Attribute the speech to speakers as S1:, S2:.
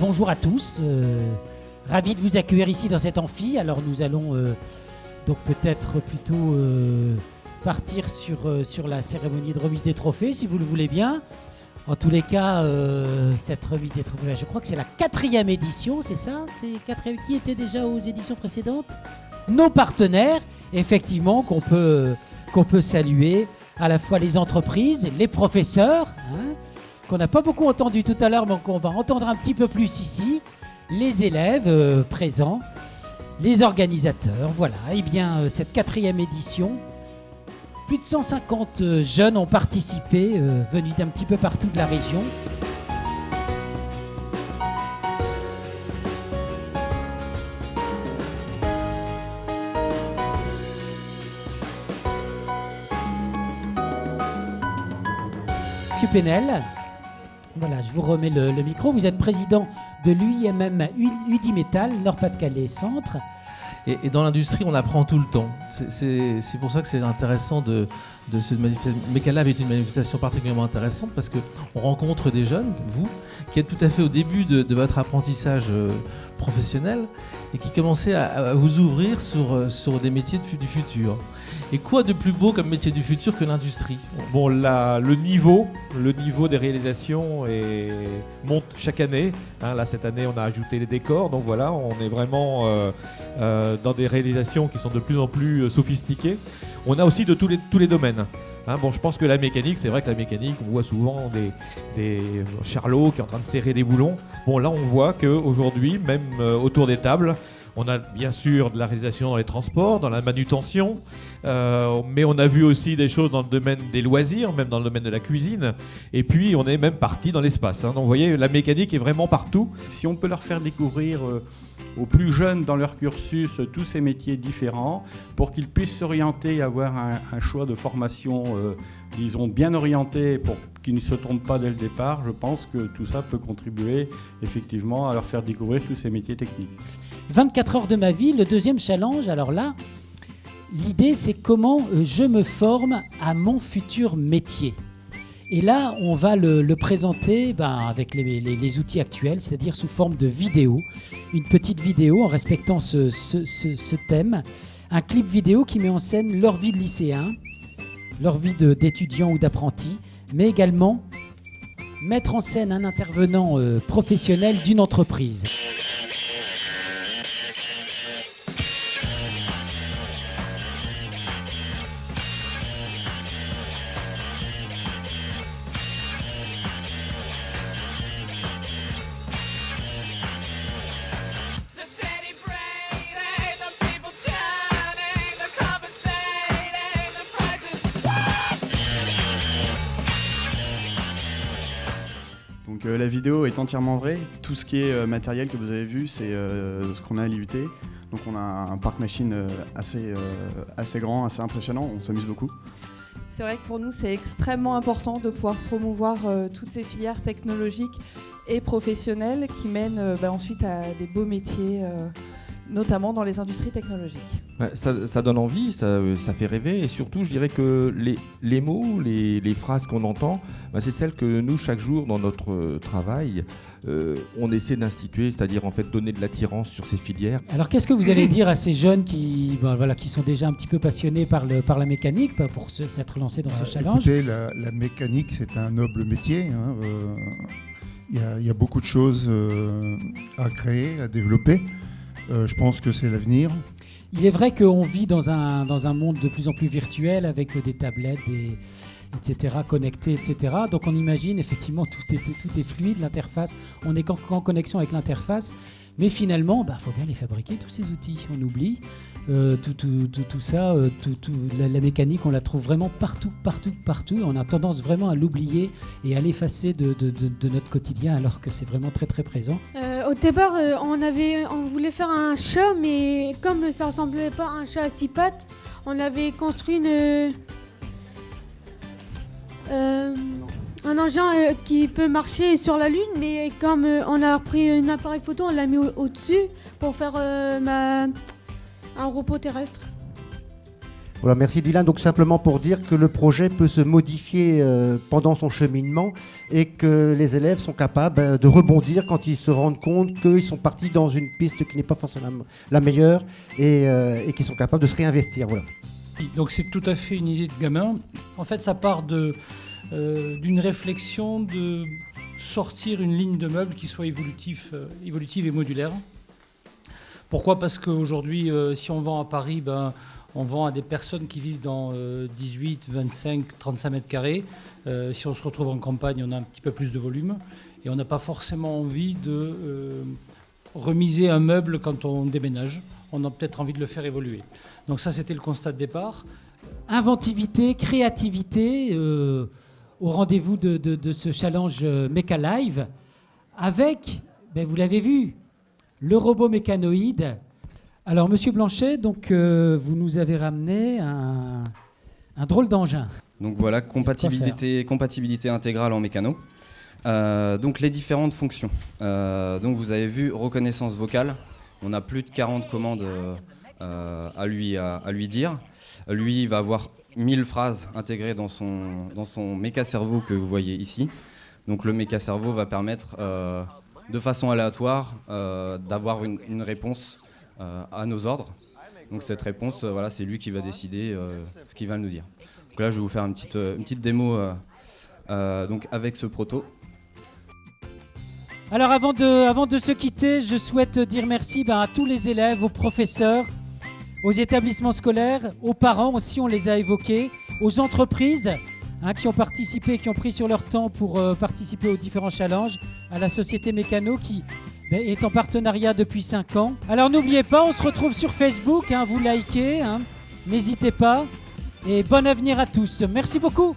S1: Bonjour à tous. Ravi de vous accueillir ici dans cet amphi. Alors nous allons donc peut-être plutôt partir sur la cérémonie de remise des trophées, si vous le voulez bien. En tous les cas, cette remise des trophées, je crois que c'est la 4e édition, c'est ça? Qui était déjà aux éditions précédentes? Nos partenaires, effectivement, qu'on peut saluer, à la fois les entreprises, les professeurs, qu'on n'a pas beaucoup entendu tout à l'heure, mais qu'on va entendre un petit peu plus ici, les élèves présents, les organisateurs. Voilà, et bien cette 4e édition, plus de 150 jeunes ont participé, venus d'un petit peu partout de la région. Monsieur Penel, voilà, je vous remets le micro. Vous êtes président de l'UIMM Udimétal, Nord-Pas-de-Calais Centre.
S2: Et dans l'industrie, on apprend tout le temps. C'est pour ça que c'est intéressant de se manifester. Mecalab est une manifestation particulièrement intéressante parce qu'on rencontre des jeunes, vous, qui êtes tout à fait au début de votre apprentissage professionnel et qui commencez à vous ouvrir sur des métiers du futur. Et quoi de plus beau comme métier du futur que l'industrie?
S3: Bon, le niveau des réalisations monte chaque année. Là, cette année, on a ajouté les décors. Donc voilà, on est vraiment dans des réalisations qui sont de plus en plus sophistiquées. On a aussi de tous les domaines. Je pense que la mécanique, c'est vrai que la mécanique, on voit souvent des charlots qui sont en train de serrer des boulons. Bon, là, on voit qu'aujourd'hui, même autour des tables, on a bien sûr de la réalisation dans les transports, dans la manutention, mais on a vu aussi des choses dans le domaine des loisirs, même dans le domaine de la cuisine, et puis on est même parti dans l'espace. Donc vous voyez, la mécanique est vraiment partout.
S4: Si on peut leur faire découvrir aux plus jeunes dans leur cursus tous ces métiers différents, pour qu'ils puissent s'orienter et avoir un choix de formation, disons, bien orienté pour qu'ils ne se trompent pas dès le départ, je pense que tout ça peut contribuer effectivement à leur faire découvrir tous ces métiers techniques.
S1: 24 heures de ma vie, le deuxième challenge. Alors là, l'idée, c'est comment je me forme à mon futur métier. Et là, on va le présenter avec les outils actuels, c'est-à-dire sous forme de vidéo. Une petite vidéo en respectant ce thème. Un clip vidéo qui met en scène leur vie de lycéen, leur vie d'étudiant ou d'apprenti, mais également mettre en scène un intervenant professionnel d'une entreprise.
S5: La vidéo est entièrement vraie. Tout ce qui est matériel que vous avez vu, c'est ce qu'on a à l'IUT. Donc on a un parc machine assez grand, assez impressionnant. On s'amuse beaucoup.
S6: C'est vrai que pour nous, c'est extrêmement important de pouvoir promouvoir toutes ces filières technologiques et professionnelles qui mènent ensuite à des beaux métiers, notamment dans les industries technologiques.
S7: Ça donne envie, ça fait rêver, et surtout je dirais que les mots, les phrases qu'on entend, c'est celles que nous chaque jour dans notre travail on essaie d'instituer, c'est-à-dire en fait donner de l'attirance sur ces filières.
S1: Alors qu'est-ce que vous allez dire à ces jeunes qui sont déjà un petit peu passionnés par la mécanique pour s'être lancés dans ce challenge?
S8: Écoutez, la mécanique c'est un noble métier. Il y a beaucoup de choses à créer, à développer. Je pense que c'est l'avenir.
S1: Il est vrai qu'on vit dans un monde de plus en plus virtuel avec des tablettes, etc., connectés, etc. Donc on imagine effectivement tout est fluide, l'interface, on est en connexion avec l'interface, mais finalement, faut bien les fabriquer, tous ces outils. On oublie tout ça, la mécanique, on la trouve vraiment partout. On a tendance vraiment à l'oublier et à l'effacer de notre quotidien, alors que c'est vraiment très très présent.
S9: Au départ, on voulait faire un chat, mais comme ça ressemblait pas à un chat à 6 pattes, on avait construit un engin qui peut marcher sur la Lune, mais comme on a pris un appareil photo, on l'a mis au-dessus pour faire un repos terrestre.
S10: Voilà, merci Dylan. Donc simplement pour dire que le projet peut se modifier pendant son cheminement et que les élèves sont capables de rebondir quand ils se rendent compte qu'ils sont partis dans une piste qui n'est pas forcément la meilleure et qu'ils sont capables de se réinvestir. Voilà.
S11: Donc c'est tout à fait une idée de gamin. En fait, ça part d'une réflexion de sortir une ligne de meubles qui soit évolutive et modulaire. Pourquoi ? Parce qu'aujourd'hui, si on vend à Paris, on vend à des personnes qui vivent dans 18, 25, 35 mètres carrés. Si on se retrouve en campagne, on a un petit peu plus de volume. Et on n'a pas forcément envie de remiser un meuble quand on déménage. On a peut-être envie de le faire évoluer. Donc ça, c'était le constat de départ.
S1: Inventivité, créativité au rendez-vous de ce challenge Mecha Live avec, vous l'avez vu, le robot mécanoïde. Alors, Monsieur Blanchet, donc, vous nous avez ramené un drôle d'engin.
S12: Donc voilà, compatibilité intégrale en mécano. Donc les différentes fonctions. Donc vous avez vu, reconnaissance vocale. On a plus de 40 commandes à lui dire. Lui, il va avoir 1000 phrases intégrées dans son méca-cerveau que vous voyez ici. Donc le méca-cerveau va permettre, de façon aléatoire, d'avoir une réponse à nos ordres. Donc cette réponse, voilà, c'est lui qui va décider ce qu'il va nous dire. Donc là, je vais vous faire une petite démo donc avec ce proto.
S1: Alors avant de se quitter, je souhaite dire merci à tous les élèves, aux professeurs, aux établissements scolaires, aux parents aussi, on les a évoqués, aux entreprises qui ont participé, qui ont pris sur leur temps pour participer aux différents challenges, à la Société Mécano qui est en partenariat depuis 5 ans. Alors n'oubliez pas, on se retrouve sur Facebook, vous likez, n'hésitez pas, et bon avenir à tous. Merci beaucoup.